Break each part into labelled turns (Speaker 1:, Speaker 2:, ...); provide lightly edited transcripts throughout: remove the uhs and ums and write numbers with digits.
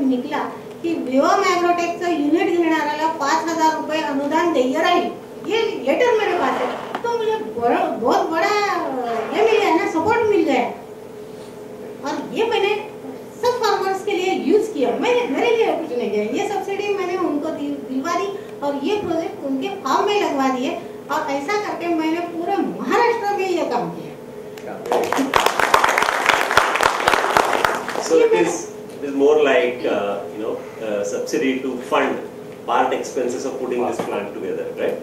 Speaker 1: जब निकला की विवा मॅग्रोटेकचं युनिट घेणाऱ्याला 5,000 रुपये अनुदान देय राहील, ये लेटर मेरे पास है, तो मुझे बहुत बड़ा ये मिल गया ना, सपोर्ट मिल गया। और ये मैंने सब फार्मर्स के लिए यूज किया, मैंने मेरे लिए कुछ नहीं किया, ये सब्सिडी मैंने उनको दिलवा दी और ये प्रोजेक्ट उनके फार्म में लगवा दिए और ऐसा करके मैंने पूरे महाराष्ट्र में ये काम किया।
Speaker 2: So it is more like subsidy to fund part expenses of putting this plant together, right?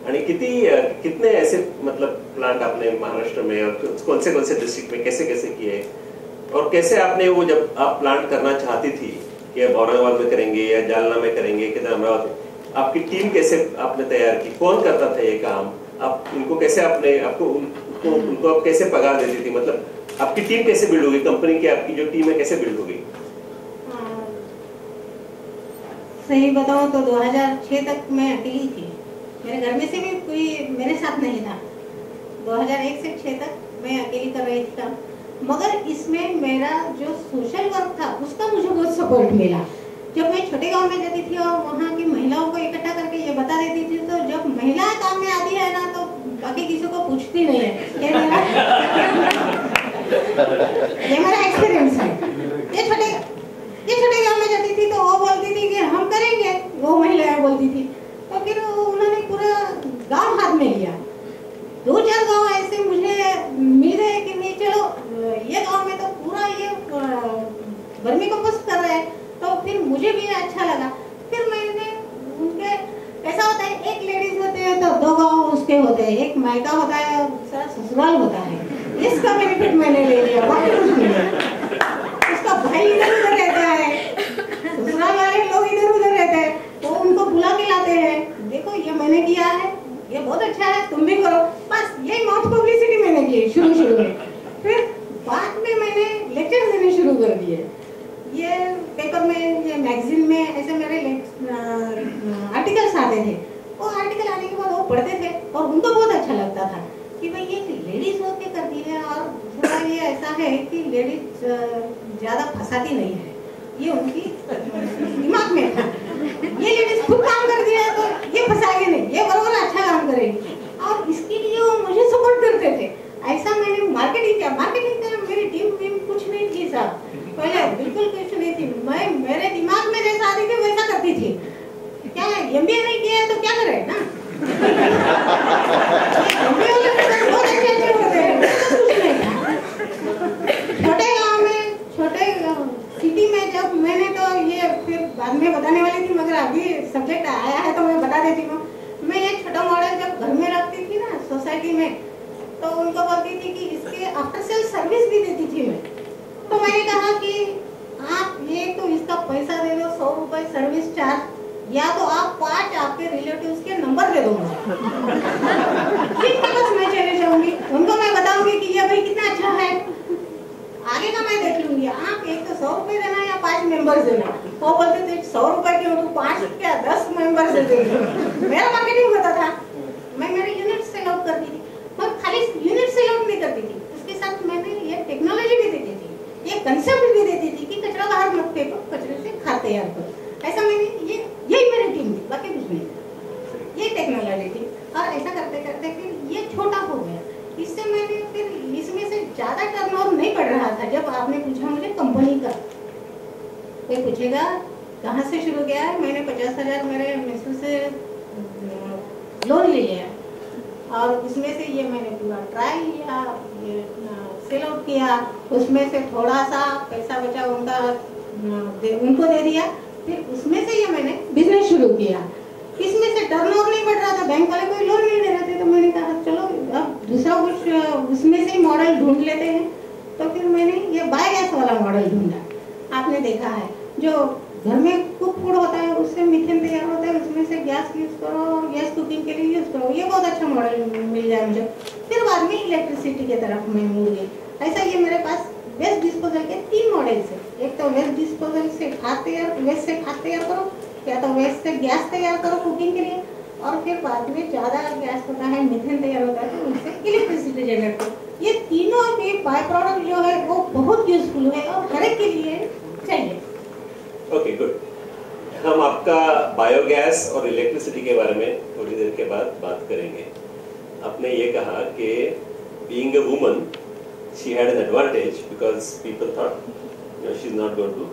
Speaker 2: आणि कितने ऐसे मतलब प्लांट आपने महाराष्ट्र में और कौन से डिस्ट्रिक्ट में कैसे किए और कैसे आपने वो जब आप प्लांट करना चाहती थी कि अब औरंगाबाद में करेंगे या जालना में करेंगे कि अमरावती, आपकी टीम कैसे आपने तैयार की, कौन करता था ये काम, आप उनको कैसे उनको आप कैसे पगार देती थी, मतलब आपकी टीम कैसे बिल्ड होगी, कंपनी की आपकी जो टीम है कैसे बिल्ड होगी?
Speaker 1: सही बताऊं तो 2006 तक मैं अकेली थी, मेरे घर में से भी कोई मेरे साथ नहीं था। 2001 से 6 तक मैं अकेली कर रही थी काम, मगर इसमें मेरा जो सोशल वर्क था उसका मुझे बहुत सपोर्ट मिला। जब मैं छोटे गांव में जाती थी और वहाँ की महिलाओं को इकट्ठा करके ये बता देती थी, तो जब महिलाएं काम में आती है ना तो बाकी किसी को पूछती नहीं है। ये मेरा एक्सपीरियंस है। ये छोटे गांव में जाती थी तो वो बोलती थी कि हम करेंगे, वो महिलाएं बोलती थी, तो फिर उन्होंने पूरा गांव हाथ में लिया। 2-4 गांव ऐसे मुझे मिल गए कि नहीं चलो ये गांव में तो पूरा ये वर्मी कंपोस्ट कर रहे हैं, तो फिर मुझे भी अच्छा लगा। फिर मैंने उनके ऐसा होता है, एक लेडीज होते हैं तो 2 गांव उसके होते हैं, एक मायका होता है और दूसरा ससुराल होता है, इसका बेनिफिट मैंने ले लिया, बाकी कुछ नहीं। उसका भाई इधर उधर रहता है, ससुराल वाले लोग इधर उधर रहते हैं, वो उनको बुला के लाते हैं, देखो ये मैंने किया है, ये बहुत अच्छा है, तुम भी करो, बस यही माउथ पब्लिसिटी मैंने की शुरू में। फिर बाद में मैंने लेक्चर देने शुरू कर दिए, ये पेपर में, ये मैगजीन में ऐसे मेरे आर्टिकल्स आते थे। वो आर्टिकल आने के बाद वो पढ़ते थे और उनको बहुत अच्छा लगता था कि भाई ये लेडीज होकर के करती है, और दूसरा ये ऐसा है कि लेडीज ज्यादा फंसाती नहीं है, ये उनकी दिमाग में था। ये लेडीज खुद काम करती है तो ये फंसाएगी नहीं, ये बराबर अच्छा काम करेगी, और इसके लिए वो मुझे सपोर्ट करते थे। ऐसा मैंने मार्केटिंग किया, मेरी टीम कुछ नहीं थी साहब, पहले बिल्कुल कुछ नहीं थी, मैं मेरे दिमाग में जैसा आती थी वैसा करती थी। क्या एमबीए नहीं किया है तो क्या करें ना, एमबीए वाले बहुत अच्छे होते हैं, कुछ नहीं था। छोटे गांव में, छोटे सिटी में जब मैंने, तो ये फिर बाद में बताने वाली थी, मगर अभी सब्जेक्ट आया है तो मैं बता देती हूँ। मैं ये छोटा मॉडल जब घर में रखती थी ना सोसाइटी में, तो उनको बोलती थी कि इसके आफ्टर सेल सर्विस भी देती थी मैं। तो मैंने कहा कि आप ये तो इसका पैसा दे दो 100 रुपए सर्विस चार्ज, या तो आप 5 आपके रिलेटिव्स के नंबर दे दो मुझे, बस मैं चले जाऊंगी, उनको मैं बताऊंगी कि ये भाई कितना अच्छा है, आगे का मैं देख लूंगी, आप एक तो 100 रुपए देना या 5 मेंबर्स देना। वो बोलते थे 100 रुपए के 5 क्या 10 मेंबर्स दे देंगे। मेरा मार्केटिंग होता था, मैं मेरे यूनिट सेल आउट करती थी, पर खाली यूनिट सेल आउट नहीं करती थी, उसके साथ मैंने ये टेक्नोलॉजी भी देती थी, ये कंसेप्ट भी देती थी कि कचरा बाहर मत फेंको, कचरे से खाद तैयार करो। ऐसा मैंने यही मेरी टीम थी, बाकी कुछ नहीं, ये टेक्नोलॉजी थी। और ऐसा करते करते फिर ये छोटा हो गया, इससे मैंने फिर इसमें से ज्यादा टर्नओवर नहीं पड़ रहा था। जब आपने पूछा मुझे कंपनी का, कोई पूछेगा कहाँ से शुरू किया है, मैंने 50,000 मेरे मिस्टर से लोन ले लिया और उसमें से ये मैंने पूरा ट्रायल लिया, ये सेल आउट किया, उसमें से थोड़ा सा पैसा बचा उनको दे दिया, फिर उसमें से ये मैंने बिजनेस शुरू किया। इसमें से टर्नओवर नहीं बढ़ रहा था, बैंक वाले कोई लोन नहीं दे रहे थे, तो मैंने कहा चलो अब दूसरा कुछ उसमें से मॉडल ढूंढ लेते हैं। तो फिर मैंने ये बायोगैस वाला मॉडल ढूंढा। आपने देखा है जो घर में कुक फूड होता है उससे मीथेन तैयार होता है, उसमें से गैस यूज करो, गैस कुकिंग के लिए यूज करो, ये बहुत अच्छा मॉडल मिल जाए मुझे। फिर बाद में इलेक्ट्रिसिटी की तरफ मैं मुड़ गई। ऐसा ये मेरे पास वेस्ट डिस्पोजल के 3 मॉडल्स है। एक तो वेस्ट डिस्पोजल से वेस्ट से खाद तैयार करो, या तो वेस्ट से गैस तैयार करो कुकिंग के लिए, और फिर बाद में ज्यादा गैस होता है, मीथेन तैयार होता है, तो उससे इलेक्ट्रिसिटी जनरेट करो। ये तीनों के बाय प्रोडक्ट जो है वो बहुत यूजफुल है और हर एक के लिए चाहिए।
Speaker 2: Okay good. हम आपका बायोगैस और इलेक्ट्रिसिटी के बारे में थोड़ी देर के बाद बात करेंगे। आपने ये कहा कि being a woman she had an advantage because people thought she is not going to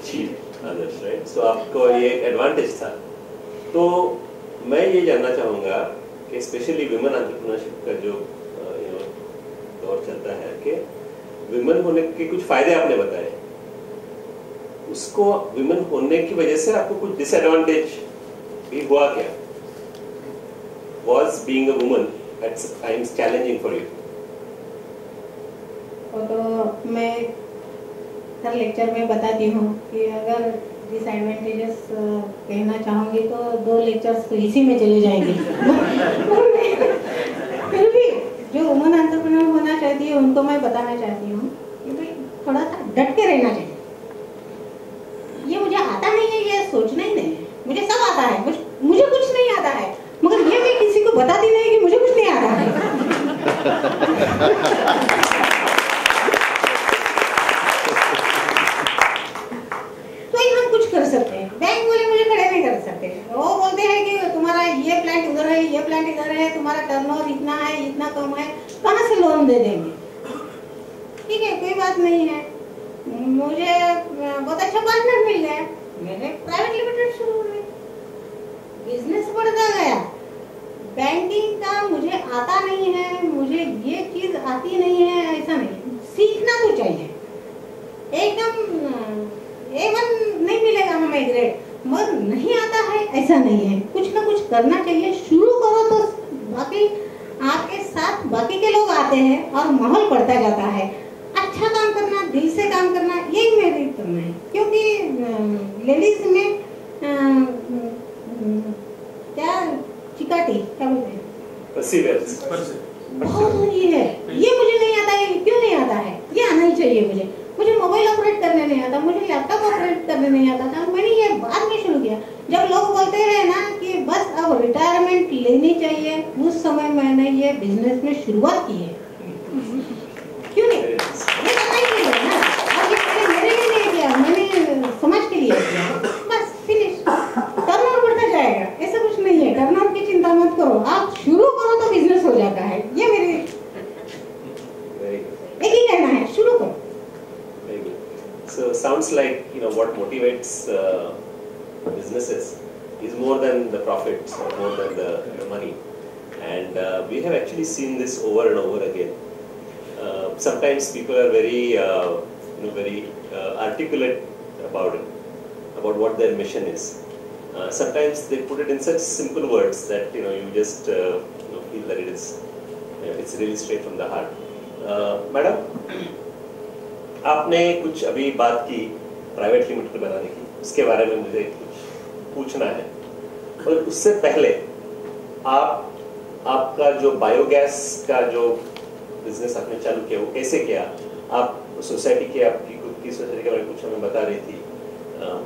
Speaker 2: cheat others, right? So आपको ये एडवांटेज था। तो मैं ये जानना चाहूँगा कि स्पेशली विमेन एंटरप्रेन्योरशिप का जो दौर चलता है कि विमेन होने के कुछ फायदे आपने बताए, उसको विमेन होने की वजह से आपको कुछ डिसएडवांटेज भी हुआ क्या? Was being a woman at times challenging for you?
Speaker 1: तो मैं हर लेक्चर में बताती हूँ कि अगर डिसएडवांटेजेस कहना चाहूँगी तो 2 लेक्चर्स तो इसी में चले जाएंगे। फिर भी जो वुमन एंटरप्रेन्योर होना चाहती है उनको मैं बताना चाहती हूँ कि भाई थोड़ा सा डट के रहना चाहिए। ये मुझे आता नहीं है, ये सोचना ही नहीं है। मुझे सब आता है, मुझे कुछ नहीं आता है, मगर ये मैं किसी को बताती नहीं कि मुझे कुछ नहीं आता है। तो हम कुछ कर सकते हैं, बैंक वाले मुझे खड़े नहीं कर सकते। वो बोलते हैं कि तुम्हारा ये प्लांट उधर है, ये प्लांट इधर है, तुम्हारा टर्नओवर इतना है, इतना कम है, कहाँ से लोन दे देंगे? ठीक है, कोई बात नहीं है। मुझे बहुत अच्छा पार्टनर मिल गया, मैंने प्राइवेट लिमिटेड शुरू हो गई, बिजनेस बढ़ता गया। बैंकिंग का मुझे आता नहीं है, मुझे ये चीज आती नहीं है, ऐसा नहीं, सीखना तो चाहिए। एकदम A1 नहीं मिलेगा हमें ग्रेड, मगर नहीं आता है ऐसा नहीं है, कुछ ना कुछ करना चाहिए। शुरू करो तो बाकी आपके साथ बाकी के लोग आते हैं और माहौल बढ़ता जाता है। अच्छा काम करना, दिल से काम करना, यही मेरे करना है। क्योंकि लेडीज में क्या चिकाटी क्या बोलते हैं,
Speaker 2: परसिवियरेंस
Speaker 1: बहुत होती है। ये मुझे नहीं आता है, क्यों नहीं आता है? ये आना ही चाहिए मुझे। मुझे मोबाइल ऑपरेट करने नहीं आता, मुझे लैपटॉप ऑपरेट करने नहीं आता था। मैंने ये बाद में शुरू किया। जब लोग बोलते हैं ना कि बस अब रिटायरमेंट लेनी चाहिए, उस समय मैंने ये बिजनेस में शुरुआत की है। क्यों नहीं? ये करना ही चाहिए ना। और ये मेरे लिए नहीं किया, मैंने समाज के लिए किया। बस फिनिश। टर्नओवर बढ़ता जाएगा, ऐसा कुछ नहीं है। टर्नओवर की चिंता मत करो, आप शुरू करो तो बिजनेस हो जाता है। ये मेरे एक ही कहना है, शुरू करो।
Speaker 2: Very good. So sounds like what motivates businesses is more than the profits or more than the money, and we have actually seen this over and over again. Sometimes people are very articulate about it, about what their mission is. Sometimes they put it in such simple words that you just feel that it's really straight from the heart. Madam, आपने कुछ अभी बात की private limited बनाने की, उसके बारे में मुझे कुछ पूछना है। और उससे पहले आपका जो बायोगैस का जो बिजनेस आपने चालू किया वो कैसे किया? आप सोसाइटी के आपकी खुद की सोसाइटी के बारे में कुछ हमें बता रही थी,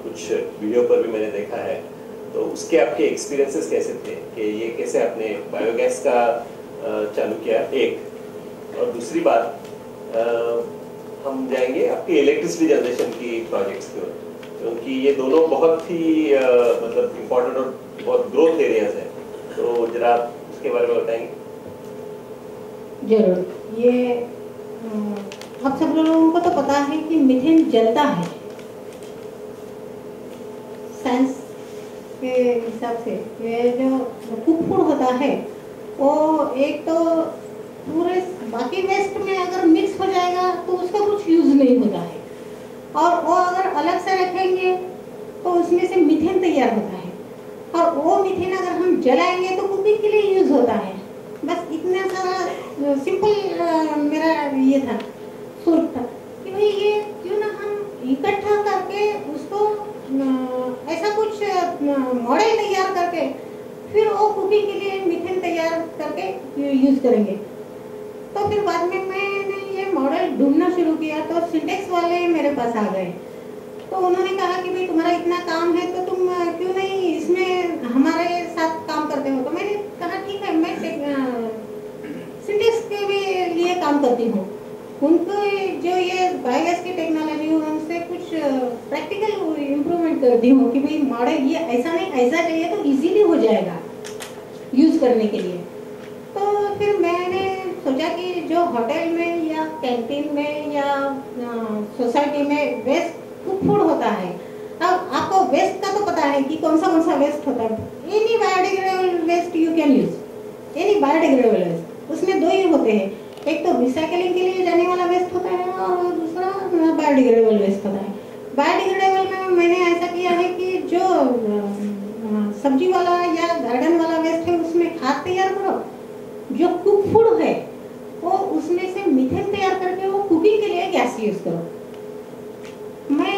Speaker 2: कुछ वीडियो पर भी मैंने देखा है। तो उसके आपके एक्सपीरियंसेस कैसे थे कि ये कैसे आपने बायोगैस का चालू किया? एक और दूसरी बात, हम जाएंगे आपकी इलेक्ट्रिसिटी जनरेशन की प्रोजेक्ट्स की ओर, क्योंकि ये दोनों बहुत ही मतलब इम्पोर्टेंट और बहुत ग्रोथ एरियाज हैं। तो जरा उसके बारे में बताएंगे।
Speaker 1: जरूर। ये आप सब लोगों को तो पता है कि मीथेन जलता है। साइंस के हिसाब से ये जो कुक फूड होता है वो एक तो पूरे बाकी वेस्ट में अगर मिक्स हो जाएगा तो उसका कुछ यूज नहीं होता है, और वो अगर अलग से रखेंगे तो उसमें से मीथेन तैयार होता है, और वो मीथेन अगर हम जलाएंगे तो कुकिंग के लिए यूज होता है। बस इतना सारा सिंपल मेरा ये था, सोच था कि भाई ये क्यों ना हम इकट्ठा करके उसको ऐसा कुछ मॉडल तैयार करके फिर वो कुकिंग के लिए मीथेन तैयार करके यूज करेंगे। तो फिर बाद में मैंने ये मॉडल ढूंढना शुरू किया, तो सिंटेक्स वाले मेरे पास आ गए। तो उन्होंने कहा कि भाई तुम्हारा इतना काम है तो तुम क्यों नहीं इसमें हमारे साथ काम करते हो? तो मैंने कहा ठीक है, मैं सिंटेक्स के भी लिए काम करती हूँ। उनको जो ये बायोगैस की टेक्नोलॉजी उनसे कुछ प्रैक्टिकल इम्प्रूवमेंट करती हूँ कि भाई मॉडल ये ऐसा नहीं ऐसा चाहिए तो इजीली हो जाएगा यूज करने के लिए। तो फिर मैंने सोचा कि जो होटल में या कैंटीन में या सोसाइटी में वेस्ट फूड होता है, अब आपको वेस्ट का तो पता है कि कौन सा वेस्ट होता है। Any biodegradable waste you can use, any biodegradable waste. उसमें दो ही होते हैं, एक तो रिसाइकलिंग के लिए जाने वाला वेस्ट होता है और दूसरा बायोडिग्रेडेबल वेस्ट होता है। बायोडिग्रेडेबल में मैंने ऐसा किया है कि जो सब्जी वाला या गार्डन वाला वेस्ट है उसमें खाद तैयार करो। जो कुक फूड है वो उसमें से मीथेन तैयार करके वो कुकिंग के लिए गैस यूज करो। मैं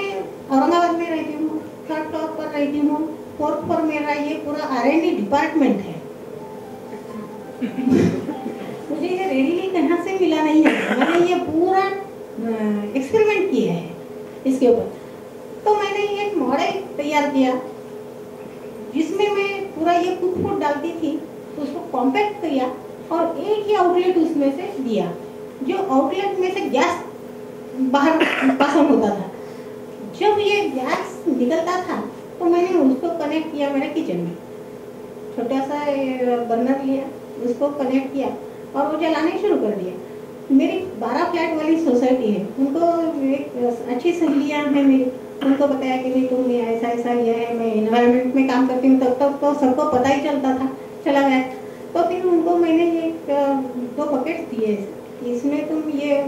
Speaker 1: औरंगाबाद में रहती हूँ, थर्ड फ्लोर पर रहती हूँ, फोर्थ फ्लोर मेरा ये पूरा R&D डिपार्टमेंट है। मुझे ये रेडीली कहाँ से मिला नहीं है, मैंने ये पूरा एक्सपेरिमेंट किया है इसके ऊपर। तो मैंने एक मॉडल तैयार किया जिसमें मैं पूरा ये कुक फूड डालती थी, तो उसको कॉम्पैक्ट किया और एक ही आउटलेट उसमें से दिया। जो आउटलेट में से गैस बाहर पास होता था, जब ये गैस निकलता था तो मैंने उसको कनेक्ट किया मेरे किचन में। छोटा सा बर्नर लिया, उसको कनेक्ट किया और वो जलाने शुरू कर दिया। मेरी 12 फ्लैट वाली सोसाइटी है, उनको एक अच्छी सहेलियाँ हैं मेरी, उनको बताया कि नहीं तुमने ऐसा ऐसा लिया है, मैं एनवायरनमेंट में काम करती हूँ, तब तक तो सबको पता ही चला गया। तो फिर उनको मैंने एक 2 बकेट्स दिए, इसमें तुम ये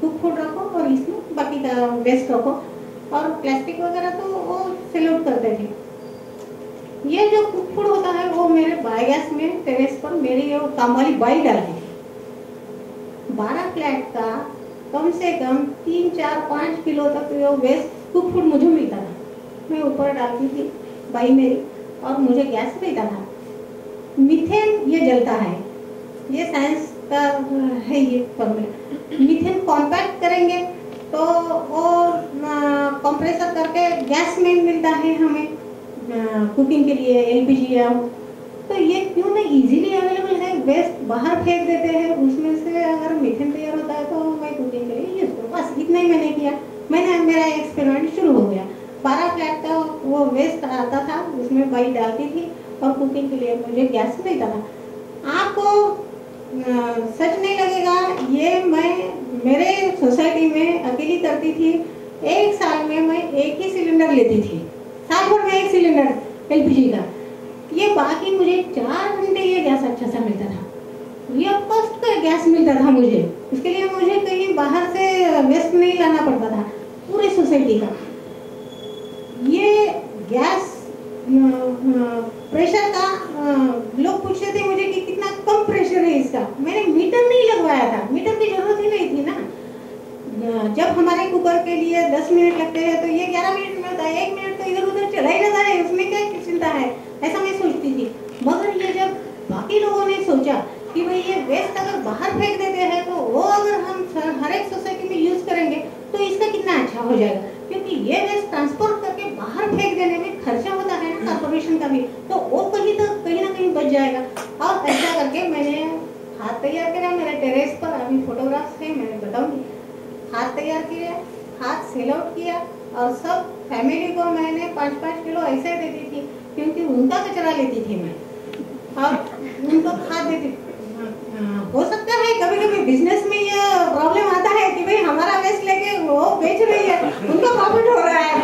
Speaker 1: कुक फूड रखो और इसमें बाकी का वेस्ट रखो, और प्लास्टिक वगैरह तो वो सेल आउट करते थे। ये जो कुक फूड होता है वो मेरे बायोगैस में टेरेस पर मेरी वो काम वाली बाई डालती थी। 12 फ्लैट का कम से कम 3, 4, 5 किलो तक वो वेस्ट कुक फूड मुझे मिलता था। मैं ऊपर डालती थी बाई मेरी और मुझे गैस मिलता था। मीथेन ये जलता है, ये साइंस का है ये फॉर्मूला। मीथेन कॉम्पैक्ट करेंगे तो वो कंप्रेसर करके गैस में मिलता है हमें कुकिंग के लिए, LPG या। तो ये क्यों ना इजीली अवेलेबल है, वेस्ट बाहर फेंक देते हैं, उसमें से अगर मीथेन तैयार होता है तो मैं कुकिंग के लिए यूज करूँ। बस इतना ही मैंने किया, मेरा एक्सपेरिमेंट शुरू हो गया। 12 फ्लैट का वो वेस्ट आता था, उसमें बाई डालती थी और कुकिंग के लिए मुझे गैस मिलता था। आपको सच नहीं लगेगा, ये मैं मेरे सोसाइटी में अकेली करती थी। एक साल में मैं एक ही सिलेंडर लेती थी, साल भर में एक सिलेंडर LPG का। ये बाकी मुझे 4 घंटे ये गैस अच्छा सा मिलता था, ये कॉस्ट का गैस मिलता था मुझे। उसके लिए मुझे कहीं बाहर से वेस्ट नहीं लाना पड़ता था, पूरी सोसाइटी का। ये गैस प्रेशर का लोग पूछते थे मुझे कि कितना कम प्रेशर है इसका। मैंने मीटर नहीं लगवाया था, मीटर की जरूरत ही नहीं थी ना। जब हमारे कुकर के लिए 10 मिनट लगते हैं तो ये 11 मिनट में होता है, 1 मिनट तो इधर उधर चला ही जाता है, उसमें क्या चिंता है, ऐसा मैं सोचती थी। मगर ये जब बाकी लोगों ने सोचा कि भाई ये वेस्ट अगर बाहर फेंक देते हैं तो वो अगर हम हर एक सोसाइटी में यूज करेंगे तो इसका कितना अच्छा हो जाएगा, क्योंकि ये वेस्ट ट्रांसपोर्ट करके बाहर फेंक देने में खर्चा होता है ना कॉर्पोरेशन का भी, तो वो कहीं ना कहीं बच जाएगा। और ऐसा करके मैंने खाद तैयार किया मेरे टेरेस पर, अभी फोटोग्राफ्स है मैं बताऊंगी। खाद तैयार किया, खाद सेल आउट किया और सब फैमिली को मैंने 5-5 किलो ऐसे देती थी, क्योंकि उनका कचरा लेती थी मैं और उनको खाद देती। हो सकता है कभी कभी बिजनेस में ये प्रॉब्लम आता है कि भाई हमारा वेस्ट लेके वो बेच रही है, उनका प्रॉफिट हो रहा है।